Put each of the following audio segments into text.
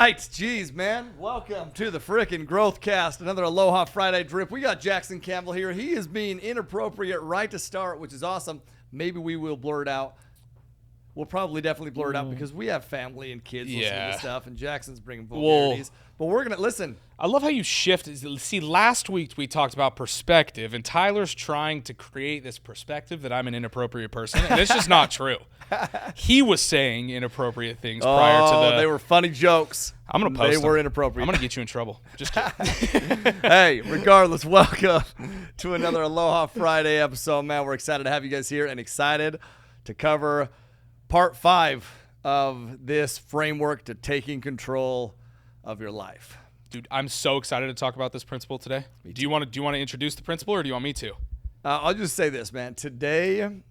right. Geez, man. Welcome to the frickin' Growthcast, another Aloha Friday drip. We got Jackson Campbell here. He is being inappropriate right to start, which is awesome. Maybe we will blur it out. We'll probably definitely blur it out because we have family and kids listening to stuff, and Jackson's bringing vulgarities. But we're going to listen. I love how you shift. See, last week we talked about perspective, and Tyler's trying to create this perspective that I'm an inappropriate person, and it's just not true. He was saying inappropriate things prior to the... they were funny jokes. I'm going to post They them. were inappropriate. I'm going to get you in trouble. Just kidding. Hey, regardless, welcome to another Aloha Friday episode, man. We're excited to have you guys here and excited to cover part 5 of this framework to taking control of your life. Dude, I'm so excited to talk about this principle today. Do you want to introduce the principle, or do you want me to? I'll just say this, man. Today,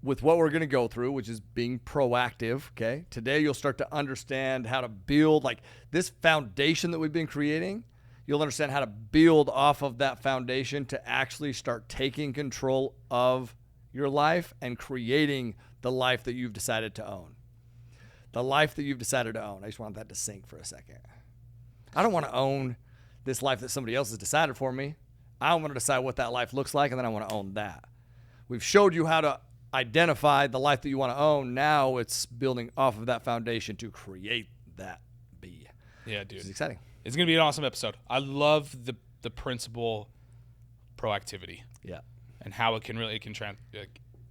with what we're going to go through, which is being proactive, okay? Today, you'll start to understand how to build, like, this foundation that we've been creating. You'll understand how to build off of that foundation to actually start taking control of your life and creating the life that you've decided to own. The life that you've decided to own. I just want that to sink for a second. I don't want to own this life that somebody else has decided for me. I want to decide what that life looks like, and then I want to own that. We've showed you how to identify the life that you want to own. Now it's building off of that foundation to create that be. Yeah, dude. It's exciting. It's going to be an awesome episode. I love the principle proactivity. Yeah. And how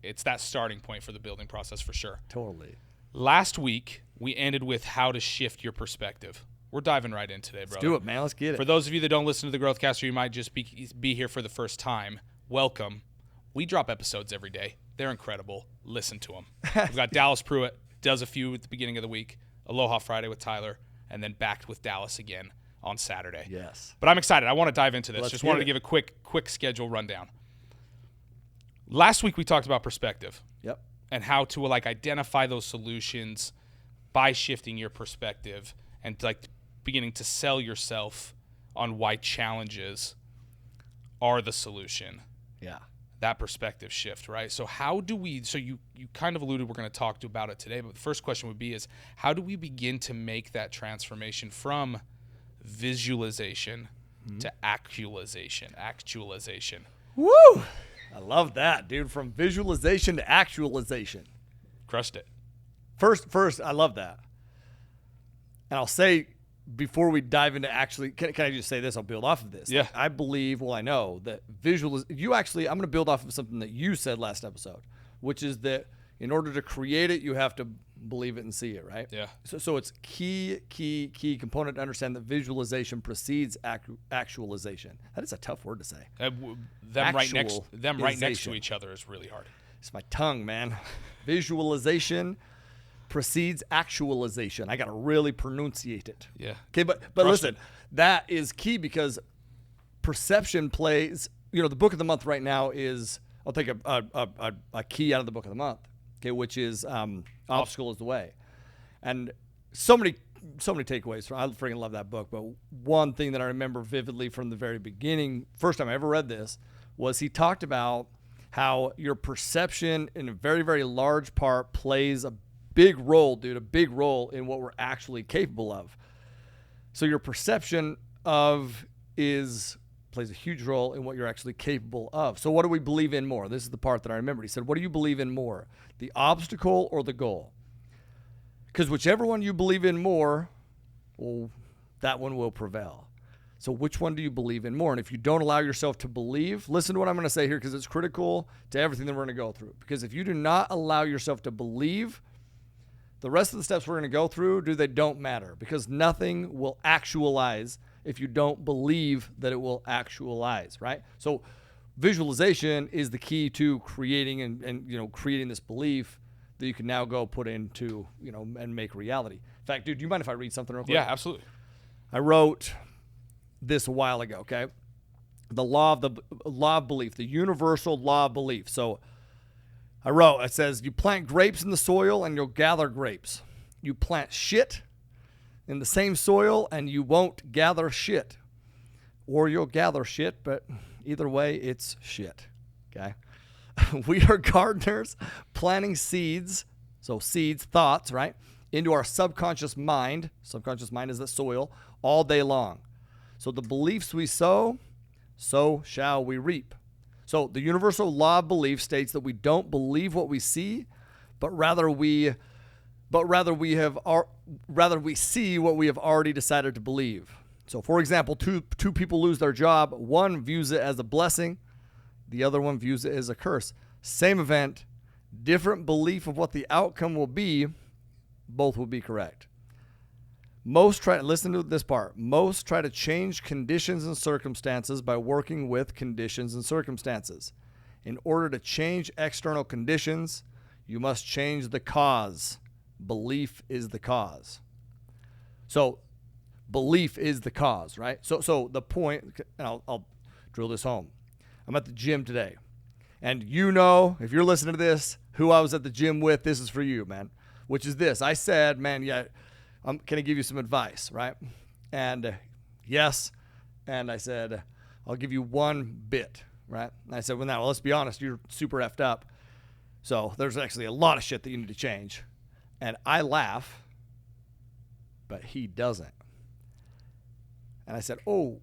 it's that starting point for the building process for sure. Totally. Last week, we ended with how to shift your perspective. We're diving right in today, brother. Let's do it, man. Let's get it. For those of you that don't listen to the Growthcast, or you might just be here for the first time, welcome. We drop episodes every day. They're incredible. Listen to them. We've got Dallas Pruitt, does a few at the beginning of the week, Aloha Friday with Tyler, and then back with Dallas again on Saturday. Yes. But I'm excited. I want to dive into this. Just wanted to give a quick schedule rundown. Last week we talked about perspective. Yep. And how to identify those solutions by shifting your perspective and beginning to sell yourself on why challenges are the solution. Yeah. That perspective shift, right? So you kind of alluded we're going to talk about it today, but the first question would be how do we begin to make that transformation from visualization to actualization? Woo! I love that, dude. From visualization to actualization. Crushed it. First, I love that. And I'll say, before we dive into can I just say this? I'll build off of this. Yeah. I know that I'm going to build off of something that you said last episode, which is that in order to create it, you have to believe it and see it, right? Yeah. So it's key component to understand that visualization precedes actualization. That is a tough word to say. Them right next to each other is really hard. It's my tongue, man. Visualization precedes actualization. I got to really pronunciate it. Yeah. Okay, but listen, that is key because perception plays. The book of the month right now is. I'll take a key out of the book of the month. Okay, which is obstacle is the way, and so many takeaways. I freaking love that book. But one thing that I remember vividly from the very beginning, first time I ever read this, was he talked about how your perception, in a very, very large part, plays a big role, dude, a big role in what we're actually capable of. So your perception plays a huge role in what you're actually capable of. So what do we believe in more? This is the part that I remembered. He said, what do you believe in more, the obstacle or the goal? Because whichever one you believe in more, well, that one will prevail. So which one do you believe in more? And if you don't allow yourself to believe, listen to what I'm going to say here because it's critical to everything that we're going to go through. Because if you do not allow yourself to believe, the rest of the steps we're going to go through, they don't matter because nothing will actualize if you don't believe that it will actualize, right? So visualization is the key to creating and creating this belief that you can now go put into, and make reality. In fact, dude, do you mind if I read something real quick? Yeah, absolutely. I wrote this a while ago, okay? The law of belief, the universal law of belief. So it says, you plant grapes in the soil and you'll gather grapes. You plant shit in the same soil and you won't gather shit. Or you'll gather shit, but either way, it's shit, okay? We are gardeners planting seeds, so seeds, thoughts, right, into our subconscious mind. Subconscious mind is the soil all day long. So the beliefs we sow, so shall we reap. So the universal law of belief states that we don't believe what we see, but rather we see what we have already decided to believe. So for example, two people lose their job. One views it as a blessing. The other one views it as a curse. Same event, different belief of what the outcome will be, both will be correct. Listen to this part. Most try to change conditions and circumstances by working with conditions and circumstances. In order to change external conditions, you must change the cause. Belief is the cause. So belief is the cause, right? So the point, and I'll drill this home. I'm at the gym today. And you know, if you're listening to this, who I was at the gym with, this is for you, man. Which is this. I said, man, yeah, can I give you some advice, right? And yes. And I said, I'll give you one bit, right? And I said, well, now, let's be honest, you're super effed up. So there's actually a lot of shit that you need to change. And I laugh, but he doesn't. And I said, oh,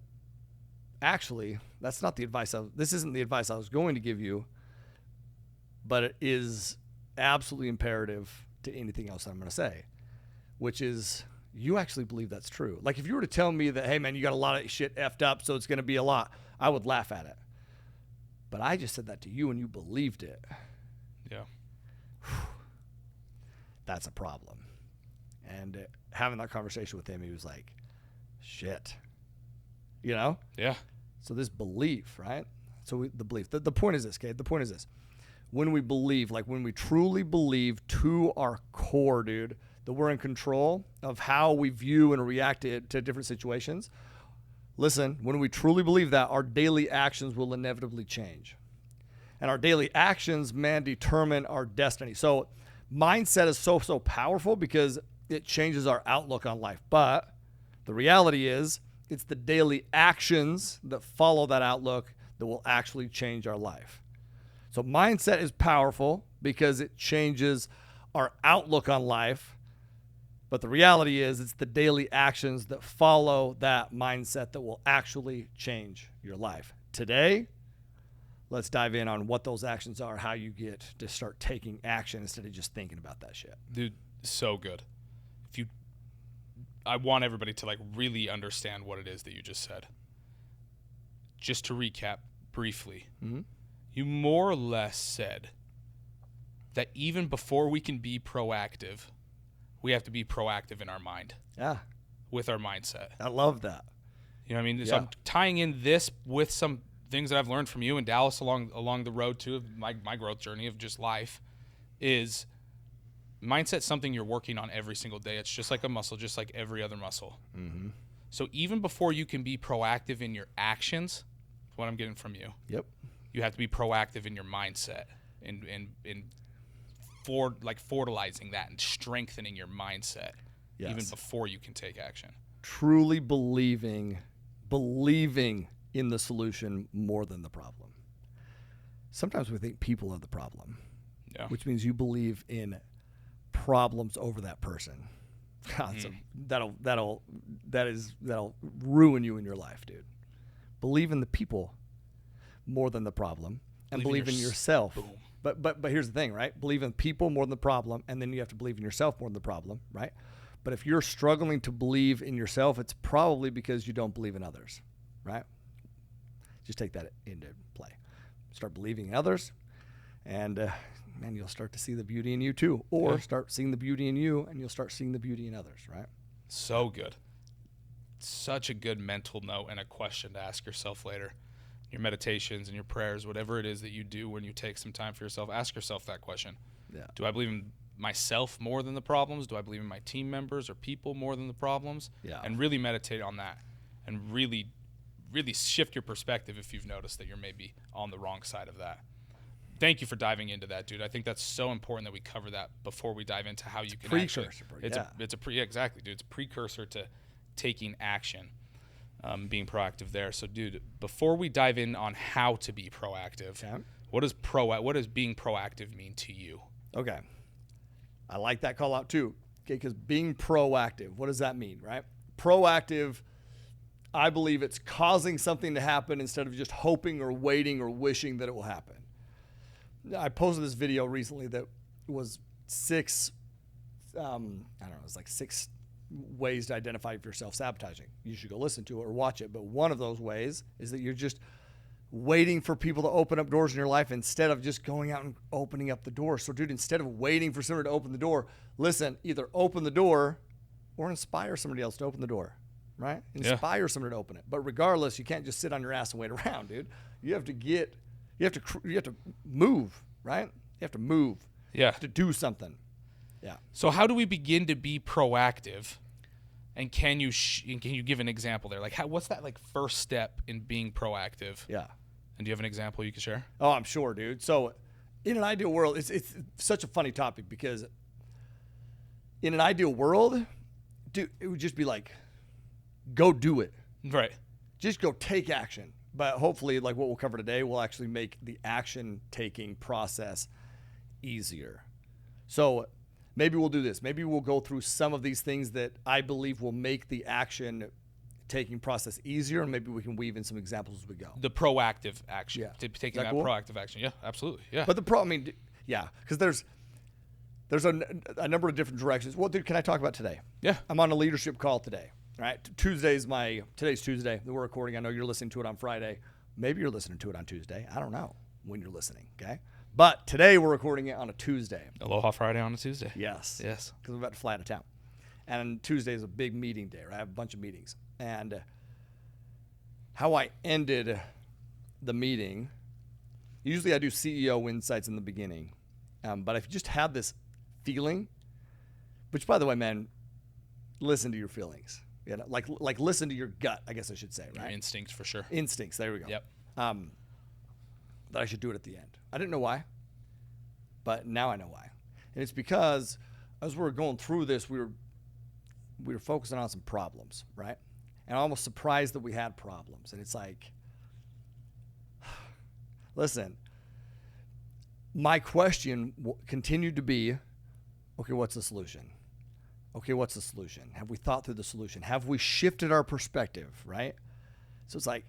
actually, that's not the advice. This isn't the advice I was going to give you, but it is absolutely imperative to anything else I'm going to say, which is you actually believe that's true. Like if you were to tell me that, hey, man, you got a lot of shit effed up, so it's going to be a lot, I would laugh at it. But I just said that to you and you believed it. Yeah. That's a problem. And having that conversation with him, he was like, shit. You know? Yeah. So this belief, right? So the belief. The point is this, okay? The point is this. When we believe, like when we truly believe to our core, dude, that we're in control of how we view and react to different situations, listen, when we truly believe that, our daily actions will inevitably change. And our daily actions, man, determine our destiny. So mindset is so powerful because it changes our outlook on life. But the reality is it's the daily actions that follow that outlook that will actually change our life. So mindset is powerful because it changes our outlook on life. But the reality is it's the daily actions that follow that mindset that will actually change your life. Today, let's dive in on what those actions are, how you get to start taking action instead of just thinking about that shit. Dude, so good. I want everybody to like really understand what it is that you just said. Just to recap briefly, you more or less said that even before we can be proactive, we have to be proactive in our mind. Yeah. With our mindset. I love that. You know what I mean? Yeah. So I'm tying in this with some things that I've learned from you and Dallas along the road too of my growth journey of just life is mindset's something you're working on every single day. It's just like a muscle, just like every other muscle. Mm-hmm. So even before you can be proactive in your actions, what I'm getting from you. Yep. You have to be proactive in your mindset and fertilizing that and strengthening your mindset even before you can take action. Truly believing in the solution more than the problem. Sometimes we think people are the problem, which means you believe in problems over that person. God, so that'll ruin you in your life, dude. Believe in the people more than the problem, and believe in yourself. Boom. But here's the thing, right? Believe in people more than the problem, and then you have to believe in yourself more than the problem, right? But if you're struggling to believe in yourself, it's probably because you don't believe in others, right? Just take that into play. Start believing in others, and man, you'll start to see the beauty in you too. Or start seeing the beauty in you, and you'll start seeing the beauty in others, right? So good. Such a good mental note and a question to ask yourself later. Your meditations and your prayers, whatever it is that you do when you take some time for yourself, ask yourself that question. Yeah. Do I believe in myself more than the problems? Do I believe in my team members or people more than the problems? Yeah. And really meditate on that and really shift your perspective if you've noticed that you're maybe on the wrong side of that. Thank you for diving into that, dude. I think that's so important that we cover that before we dive into how you can precursor. Exactly, dude. It's a precursor to taking action, being proactive there. So, dude, before we dive in on how to be proactive, what does being proactive mean to you? Okay. I like that call out too. Okay, because being proactive, what does that mean, right? Proactive, I believe it's causing something to happen instead of just hoping or waiting or wishing that it will happen. I posted this video recently that was 6 ways to identify if you're self-sabotaging. You should go listen to it or watch it. But one of those ways is that you're just waiting for people to open up doors in your life instead of just going out and opening up the door. So, dude, instead of waiting for somebody to open the door, listen, either open the door or inspire somebody else to open the door, right? Inspire somebody to open it. But regardless, you can't just sit on your ass and wait around, dude. You have to move, right? You have to move. Yeah. You have to do something. Yeah. So how do we begin to be proactive? And can you give an example there? Like, what's that like first step in being proactive? Yeah. And do you have an example you can share? Oh, I'm sure, dude. So, in an ideal world, it's such a funny topic because in an ideal world, dude, it would just be like, go do it. Right. Just go take action. But hopefully, like what we'll cover today, will actually make the action-taking process easier. So maybe we'll do this. Maybe we'll go through some of these things that I believe will make the action-taking process easier, and maybe we can weave in some examples as we go. The proactive action. Yeah. Taking that cool? Proactive action. Yeah, absolutely. Yeah. But the problem, because there's a number of different directions. Well, dude, can I talk about today? Yeah. I'm on a leadership call today. All right. Today's Tuesday that we're recording. I know you're listening to it on Friday. Maybe you're listening to it on Tuesday. I don't know when you're listening. Okay. But today we're recording it on a Tuesday. Aloha Friday on a Tuesday. Yes. Yes. Because we're about to fly out of town. And Tuesday is a big meeting day, right? I have a bunch of meetings. And how I ended the meeting, usually I do CEO insights in the beginning. But I've just had this feeling, which, by the way, man, listen to your feelings. You know, like listen to your gut, I guess I should say, right? Your instincts, for sure. Instincts, there we go. Yep. That I should do it at the end. I didn't know why, but now I know why. And it's because as we were going through this, we were focusing on some problems, right? And I'm almost surprised that we had problems. And it's like, listen, my question continued to be, okay, what's the solution? Okay, what's the solution? Have we thought through the solution? Have we shifted our perspective, right? So it's like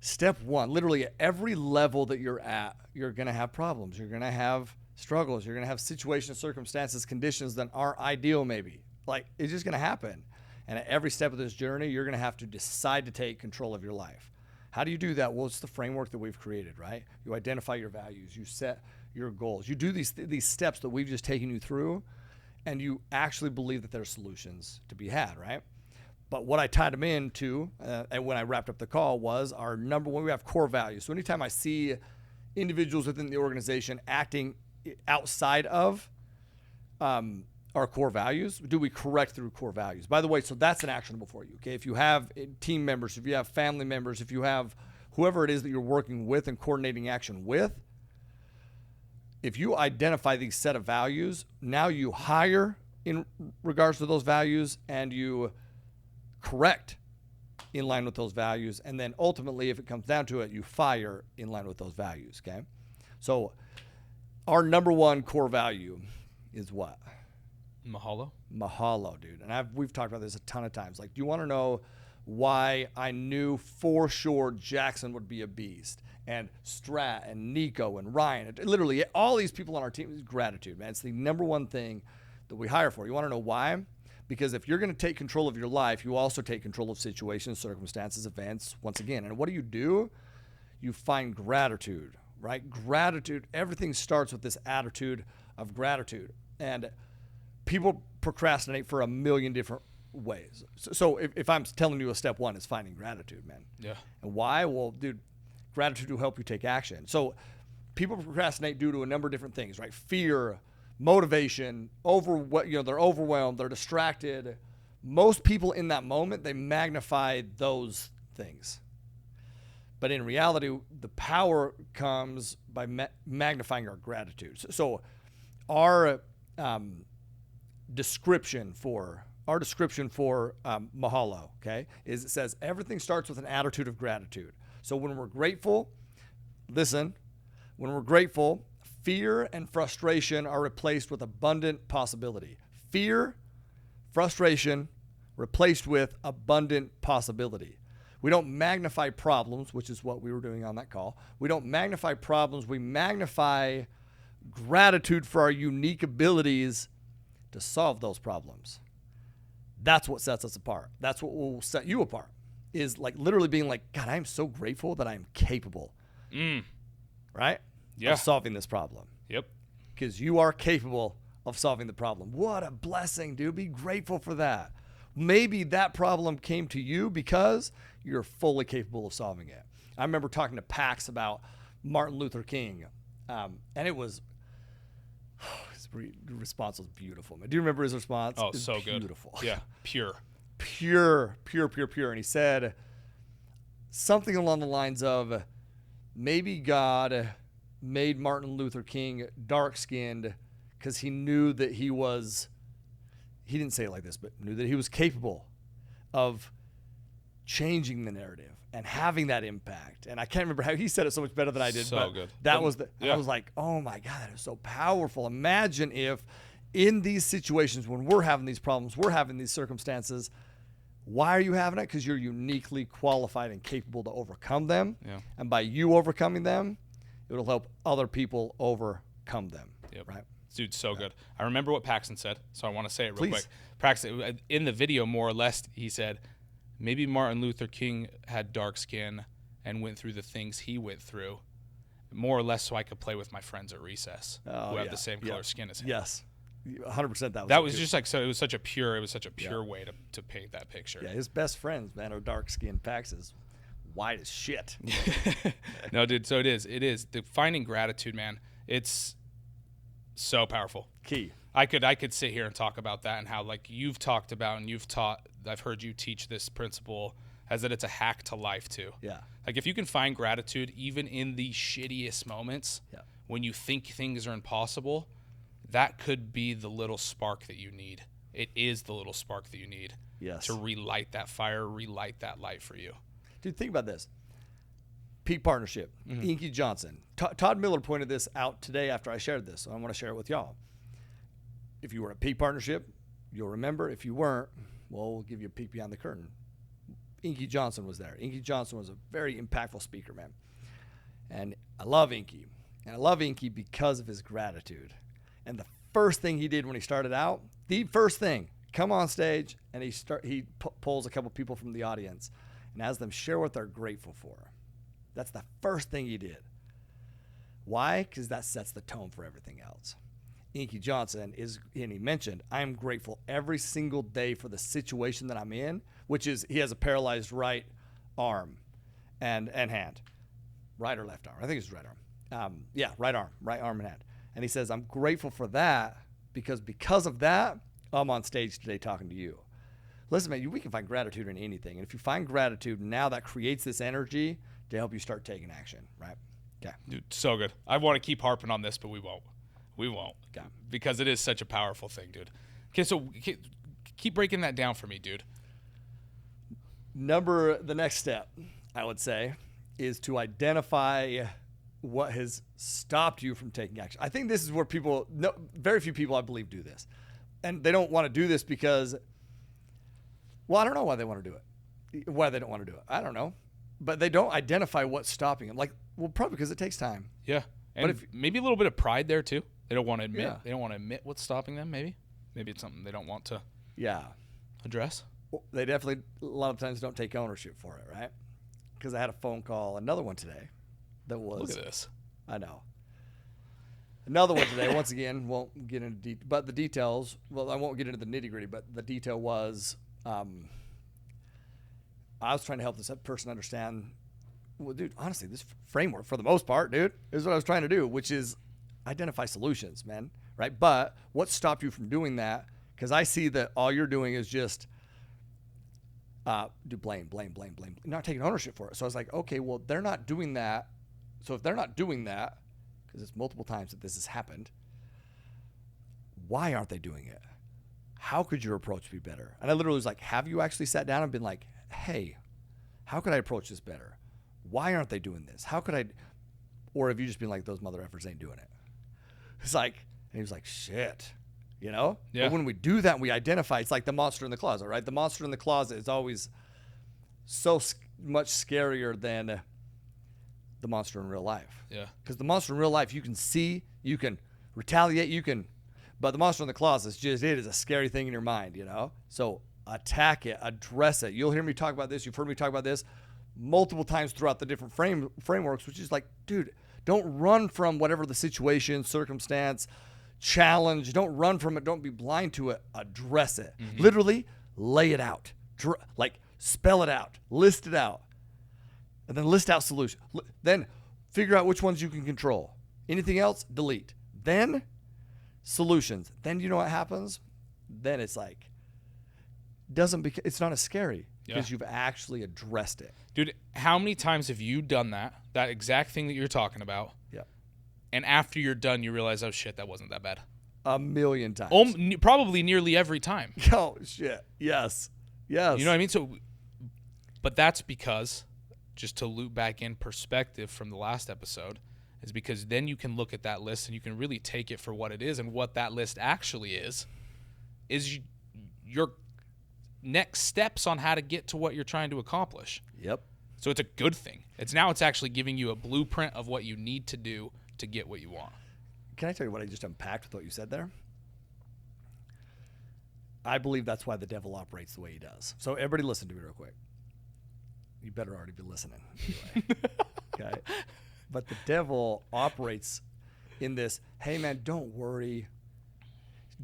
step one, literally at every level that you're at, you're going to have problems. You're going to have struggles. You're going to have situations, circumstances, conditions that aren't ideal maybe. Like, it's just going to happen. And at every step of this journey, you're going to have to decide to take control of your life. How do you do that? Well, it's the framework that we've created, right? You identify your values. You set your goals. You do these steps that we've just taken you through, and you actually believe that there's solutions to be had, right? But what I tied them into, and when I wrapped up the call, was our number one, we have core values. So anytime I see individuals within the organization acting outside of our core values, do we correct through core values? By the way, so that's an actionable for you, okay? If you have team members, if you have family members, if you have whoever it is that you're working with and coordinating action with, if you identify these set of values, now you hire in regards to those values and you correct in line with those values. And then ultimately, if it comes down to it, you fire in line with those values, okay? So our number one core value is what? Mahalo. Mahalo, dude. And we've talked about this a ton of times. Like, do you want to know why I knew for sure Jackson would be a beast? And Strat and Nico and Ryan, literally all these people on our team, is gratitude, man. It's the number one thing that we hire for. You want to know why? Because if you're going to take control of your life, you also take control of situations, circumstances, events, once again. And what do? You find gratitude, right? Gratitude, everything starts with this attitude of gratitude. And people procrastinate for a million different ways. So if I'm telling you a step one is finding gratitude, man. Yeah. And why? Well, dude, gratitude will help you take action. So people procrastinate due to a number of different things, right? Fear, motivation, they're overwhelmed, they're distracted. Most people in that moment, they magnify those things. But in reality, the power comes by magnifying our gratitude. So our description for Mahalo, okay, is it says everything starts with an attitude of gratitude. So when we're grateful, fear and frustration are replaced with abundant possibility. Fear frustration replaced with abundant possibility. We don't magnify problems, which is what we were doing on that call. We don't magnify problems. We magnify gratitude for our unique abilities to solve those problems. That's what sets us apart. That's what will set you apart, is like literally being like, God, I am so grateful that I am capable, right? Yeah. Of solving this problem. Yep. Because you are capable of solving the problem. What a blessing, dude. Be grateful for that. Maybe that problem came to you because you're fully capable of solving it. I remember talking to Pax about Martin Luther King, and it was, his response was beautiful. Man. Do you remember his response? Oh, so good. Beautiful. Yeah, pure. Pure. And he said something along the lines of, maybe God made Martin Luther King dark-skinned because he knew that he didn't say it like this, but knew that he was capable of changing the narrative and having that impact. And I can't remember how he said it so much better than I did. So but good. That was I was like, oh my God, that is so powerful. Imagine if in these situations when we're having these problems, we're having these circumstances, why are you having it? Because you're uniquely qualified and capable to overcome them. Yeah. And by you overcoming them, it'll help other people overcome them. Yep. Right? Dude, so good. I remember what Paxton said, so I want to say it real Please. quick. Paxton, in the video, more or less, he said, maybe Martin Luther King had dark skin and went through the things he went through, more or less so I could play with my friends at recess who have the same color skin as him. Yes. 100% That was just like, so it was such a pure way to paint that picture. Yeah, his best friends, man, are dark-skinned. Pax is white as shit. No, dude, so it is. Finding gratitude, man, it's so powerful. Key. I could sit here and talk about that and how, like, you've talked about and you've taught, I've heard you teach this principle as that it's a hack to life too. Yeah. Like, if you can find gratitude even in the shittiest moments, when you think things are impossible, that could be the little spark that you need. It is the little spark that you need to relight that fire, relight that light for you. Dude, think about this. Peak partnership, Inky Johnson. Todd Miller pointed this out today after I shared this, so I want to share it with y'all. If you were a peak partnership, you'll remember. If you weren't, well, we'll give you a peek behind the curtain. Inky Johnson was there. Inky Johnson was a very impactful speaker, man. And I love Inky. And I love Inky because of his gratitude. And the first thing he did when he started out, the first thing, come on stage, and he pulls a couple people from the audience and has them share what they're grateful for. That's the first thing he did. Why? Because that sets the tone for everything else. Inky Johnson and he mentioned, I'm grateful every single day for the situation that I'm in, which is he has a paralyzed right arm and hand. Right or left arm? I think it's right arm. Right arm and hand. And he says, I'm grateful for that because of that, I'm on stage today talking to you. Listen, man, we can find gratitude in anything. And if you find gratitude, now that creates this energy to help you start taking action, right? Okay. Dude, so good. I want to keep harping on this, but we won't. Okay. Because it is such a powerful thing, dude. Okay, so keep breaking that down for me, dude. The next step, I would say, is to identify what has stopped you from taking action. I think this is where very few people, I believe, do this. And they don't want to do this because, well, I don't know why they want to do it. Why they don't want to do it. I don't know. But they don't identify what's stopping them. Like, well, probably because it takes time. Yeah. And maybe a little bit of pride there too. They don't want to admit. Yeah. They don't want to admit what's stopping them. Maybe it's something they don't want to. Yeah. Address. Well, they definitely a lot of times don't take ownership for it, right? Because I had a phone call, another one today, that was. Look at this. I know. Another one today. Once again, won't get into but the details. Well, I won't get into the nitty gritty, but the detail was, I was trying to help this person understand. Well, dude, honestly, this framework, for the most part, dude, is what I was trying to do, which is identify solutions, man, right? But what stopped you from doing that? Because I see that all you're doing is just do blame, not taking ownership for it. So I was like, okay, well, they're not doing that. So if they're not doing that, because it's multiple times that this has happened, why aren't they doing it? How could your approach be better? And I literally was like, have you actually sat down and been like, hey, how could I approach this better? Why aren't they doing this? How could I? Or have you just been like, those mother effers ain't doing it? It's like, and he was like, shit. you know? Yeah. But when we do that, we identify, it's like the monster in the closet, right? The monster in the closet is always so much scarier than the monster in real life. Yeah. Because the monster in real life, you can see, you can retaliate, but the monster in the closet is just, it is a scary thing in your mind, you know? So attack it, address it. You'll hear me talk about this. You've heard me talk about this multiple times throughout the different frameworks, which is like, dude, don't run from whatever the situation, circumstance, challenge. Don't run from it. Don't be blind to it. Address it. Mm-hmm. Literally lay it out. Like spell it out. List it out. And then list out solutions. Then figure out which ones you can control. Anything else, delete. Then solutions. Then you know what happens? Then it's like, it's not as scary because you've actually addressed it. Dude, how many times have you done that exact thing that you're talking about? Yeah. And after you're done, you realize, oh shit, that wasn't that bad. 1,000,000 times. Probably nearly every time. Oh shit. Yes. Yes. You know what I mean? So, but that's because, just to loop back in perspective from the last episode, is because then you can look at that list and you can really take it for what it is, and what that list actually is your next steps on how to get to what you're trying to accomplish. Yep. So it's a good thing. It's actually giving you a blueprint of what you need to do to get what you want. Can I tell you what I just unpacked with what you said there? I believe that's why the devil operates the way he does. So everybody listen to me real quick. You better already be listening. Anyway. Okay. But the devil operates in this, hey man, don't worry.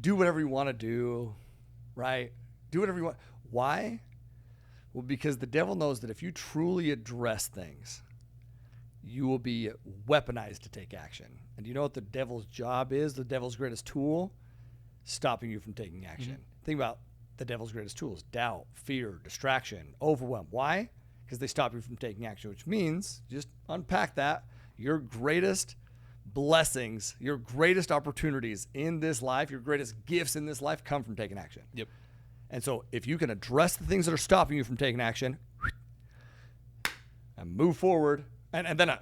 Do whatever you want to do, right? Do whatever you want. Why? Well, because the devil knows that if you truly address things, you will be weaponized to take action. And do you know what the devil's job is? The devil's greatest tool? Stopping you from taking action. Mm-hmm. Think about the devil's greatest tools: doubt, fear, distraction, overwhelm. Why? Because they stop you from taking action, which means, just unpack that, your greatest blessings, your greatest opportunities in this life, your greatest gifts in this life come from taking action. Yep. And so if you can address the things that are stopping you from taking action and move forward and then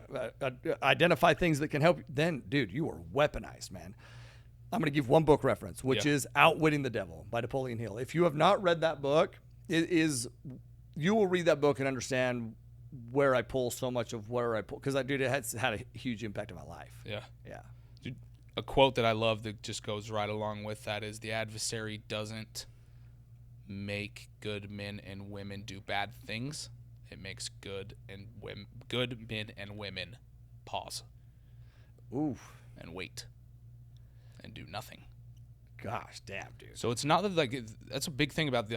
identify things that can help you, then, dude, you are weaponized, man. I'm going to give one book reference, which is Outwitting the Devil by Napoleon Hill. If you have not read that book, you will read that book and understand where I pull so much of where I pull, because it has had a huge impact on my life. Yeah. Yeah. Dude, a quote that I love that just goes right along with that is, the adversary doesn't make good men and women do bad things. It makes good men and women pause. Oof. And wait. And do nothing. Gosh, damn, dude. So it's not that, that's a big thing about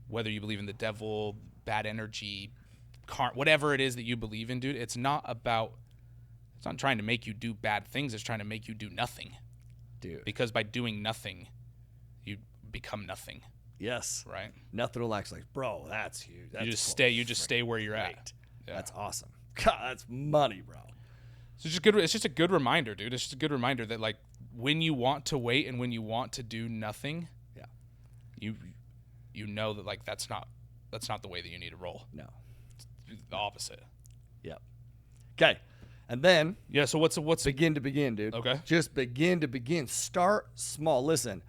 whether you believe in the devil, bad energy, whatever it is that you believe in, dude. It's not trying to make you do bad things. It's trying to make you do nothing, dude. Because by doing nothing, you become nothing. Yes. Right. Nothing will actually, bro. That's huge. That's you just stay where you're at. Yeah. That's awesome. God, that's money, bro. So it's just a good reminder, dude. It's just a good reminder that, like, when you want to wait and when you want to do nothing, you know that, like, that's not the way that you need to roll. No. It's the opposite. Yep. Okay. And then so what's begin to begin, dude. Okay. Just begin to begin. Start small. Listen.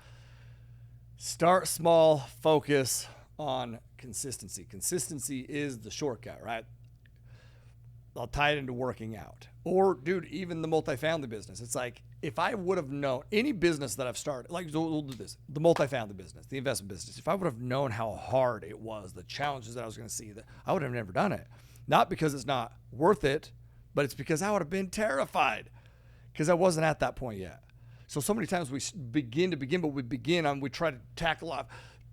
Start small, focus on consistency. Consistency is the shortcut, right? I'll tie it into working out. Or, dude, even the multifamily business. It's like, if I would have known any business that I've started, like, we'll do this, the multifamily business, the investment business, if I would have known how hard it was, the challenges that I was going to see, that I would have never done it. Not because it's not worth it, but it's because I would have been terrified because I wasn't at that point yet. So many times we begin, but we try to tackle off,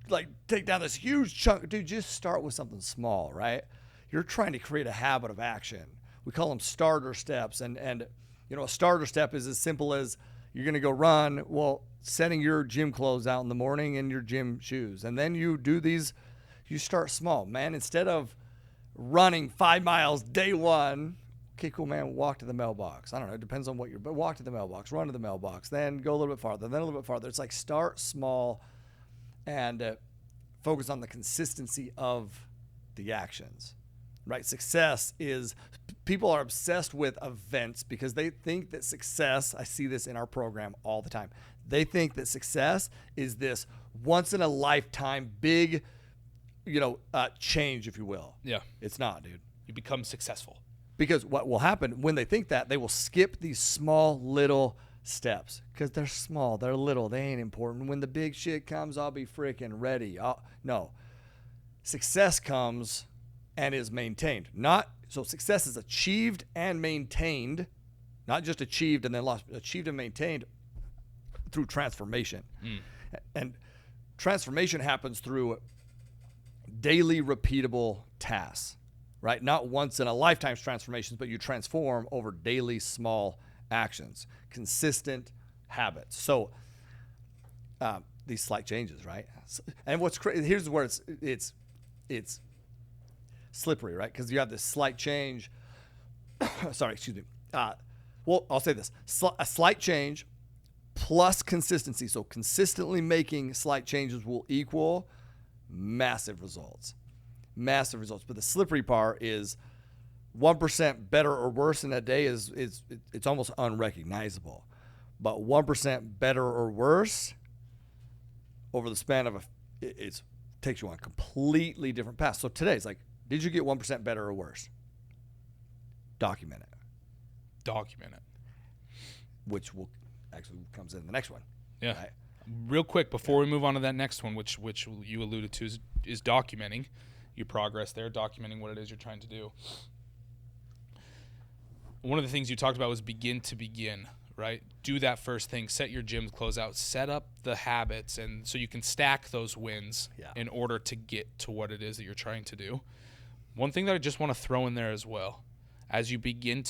like, take down this huge chunk. Dude, just start with something small, right? You're trying to create a habit of action. We call them starter steps. And you know, a starter step is as simple as you're going to go run. Well, setting your gym clothes out in the morning and your gym shoes. And then you do these, you start small, man. Instead of running 5 miles day one, okay, cool, man, walk to the mailbox. I don't know, it depends on but walk to the mailbox, run to the mailbox, then go a little bit farther, then a little bit farther. It's like start small and focus on the consistency of the actions, right? Success is people are obsessed with events because they think that success, I see this in our program all the time. They think that success is this once in a lifetime big, change, if you will. Yeah. It's not, dude. You become successful. Because what will happen when they think that, they will skip these small little steps because they're small, they're little, they ain't important. When the big shit comes, I'll be freaking ready. No. Success comes and is maintained. So success is achieved and maintained, not just achieved and then lost, achieved and maintained through transformation. And transformation happens through daily repeatable tasks, right? Not once in a lifetime transformations, but you transform over daily small actions, consistent habits. So these slight changes, right? And what's crazy, here's where it's slippery, right? Because you have this slight change. Sorry, excuse me. Well, I'll say this. A slight change plus consistency. So consistently making slight changes will equal massive results. Massive results. But the slippery part is 1% better or worse in a day it's almost unrecognizable. But 1% better or worse over the span of it takes you on a completely different path. So today it's like, did you get 1% better or worse? Document it. Document it. Which will actually comes in the next one. Yeah. Right? Real quick before we move on to that next one, which you alluded to, is documenting your progress there, documenting what it is you're trying to do. One of the things you talked about was begin, right? Do that first thing. Set your gym clothes out. Set up the habits, and so you can stack those wins in order to get to what it is that you're trying to do. One thing that I just want to throw in there as well, as you begin,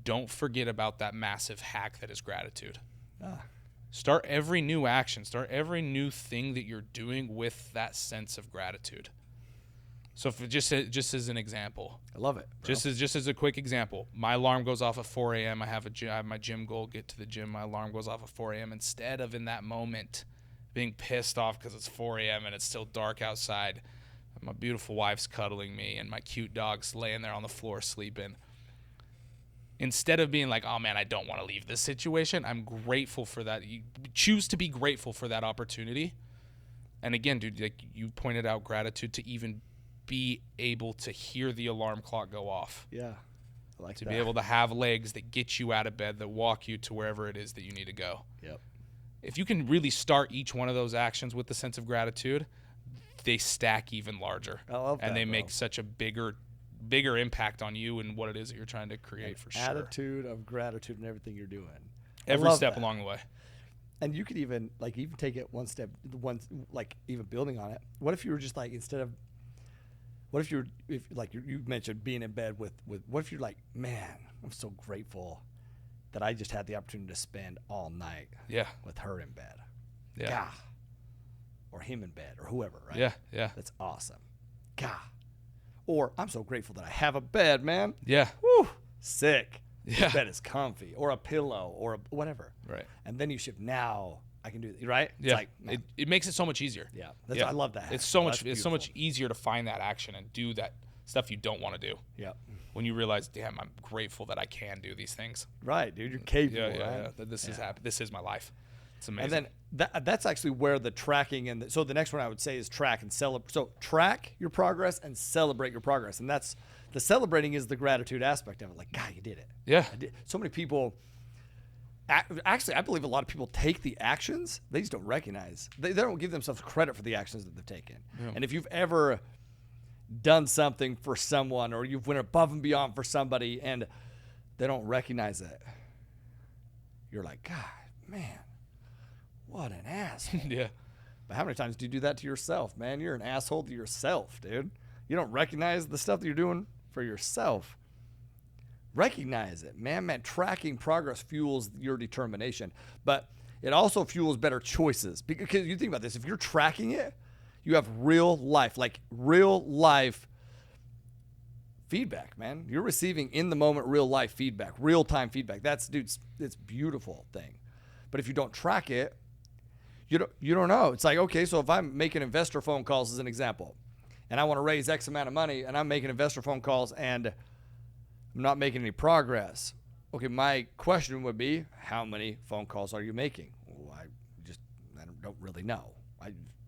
don't forget about that massive hack that is gratitude. Start every new action, start every new thing that you're doing with that sense of gratitude. So for just as an example, I love it, bro. Just as a quick example, my alarm goes off at 4 a.m. I have my gym goal, get to the gym. My alarm goes off at 4 a.m. Instead of in that moment being pissed off because it's 4 a.m. and it's still dark outside, my beautiful wife's cuddling me and my cute dog's laying there on the floor sleeping. Instead of being like, oh man, I don't want to leave this situation, I'm grateful for that. You choose to be grateful for that opportunity. And again, dude, like you pointed out, gratitude to even be able to hear the alarm clock go off. Yeah. I like to that. be able to have legs that get you out of bed, that walk you to wherever it is that you need to go. Yep. If you can really start each one of those actions with the sense of gratitude, they stack even larger. I love that, and they bro. make such a bigger impact on you and what it is that you're trying to create for sure. Attitude of gratitude in everything you're doing. Every step along the way. And you could even take it one step, even building on it. What if you were just like, if you mentioned being in bed with, what if you're like, man, I'm so grateful that I just had the opportunity to spend all night with her in bed. Yeah. Gah. Or him in bed or whoever, right? Yeah, yeah. That's awesome. Gah. Or I'm so grateful that I have a bed, man. Yeah. Woo. Sick. Yeah. The bed is comfy, or a pillow, or whatever. Right. And then you shift. Now I can do it. Right. Yeah. It's like, it makes it so much easier. Yeah. I love that. It's so much easier to find that action and do that stuff you don't want to do. Yeah. When you realize, damn, I'm grateful that I can do these things. Right, dude. You're capable. Yeah. This is happy. This is my life. It's amazing. And then that's actually where the tracking and so the next one I would say is track and celebrate. So track your progress and celebrate your progress, and that's the celebrating is the gratitude aspect of it. Like, God, you did it. Yeah. So many people. Actually, I believe a lot of people take the actions. They just don't recognize. They don't give themselves credit for the actions that they've taken. Yeah. And if you've ever done something for someone or you've went above and beyond for somebody and they don't recognize it, you're like, God, man, what an asshole. Yeah. But how many times do you do that to yourself, man? You're an asshole to yourself, dude. You don't recognize the stuff that you're doing for yourself. Recognize it, man. Tracking progress fuels your determination, but it also fuels better choices. Because you think about this, if you're tracking it, you have real life feedback, man. You're receiving in the moment real life feedback, real time feedback. It's a beautiful thing. But if you don't track it, you don't know. It's like, okay, so if I'm making investor phone calls as an example, and I want to raise X amount of money, and I'm making investor phone calls, and I'm not making any progress. Okay, my question would be, how many phone calls are you making? Well, I don't really know.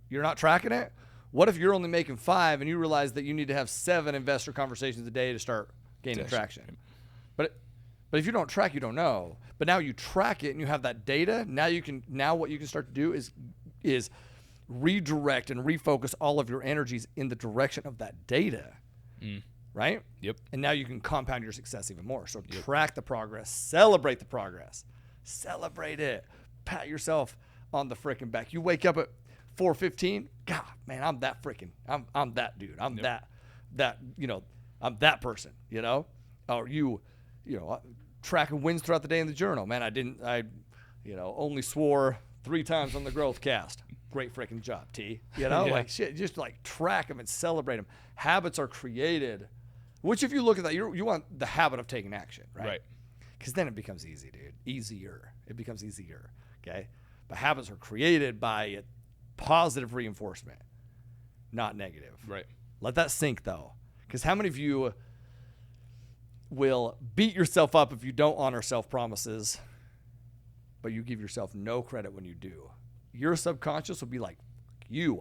You're not tracking it? What if you're only making 5 and you realize that you need to have 7 investor conversations a day to start gaining traction? But if you don't track, you don't know. But now you track it and you have that data. Now what you can start to do is redirect and refocus all of your energies in the direction of that data. Right? Yep. And now you can compound your success even more. So track the progress, celebrate the progress, celebrate it, pat yourself on the freaking back. You wake up at 4:15. God, man, I'm that that dude. I'm I'm that person, Or tracking wins throughout the day in the journal. Man, I only swore 3 times on the Growthcast. Great freaking job, T. Like shit, just like track them and celebrate them. Habits are created, which if you look at that, you want the habit of taking action, right? Right. Because then it becomes easy, dude. It becomes easier, okay? But habits are created by positive reinforcement, not negative. Right. Let that sink, though. Because how many of you will beat yourself up if you don't honor self-promises, but you give yourself no credit when you do? Your subconscious will be like,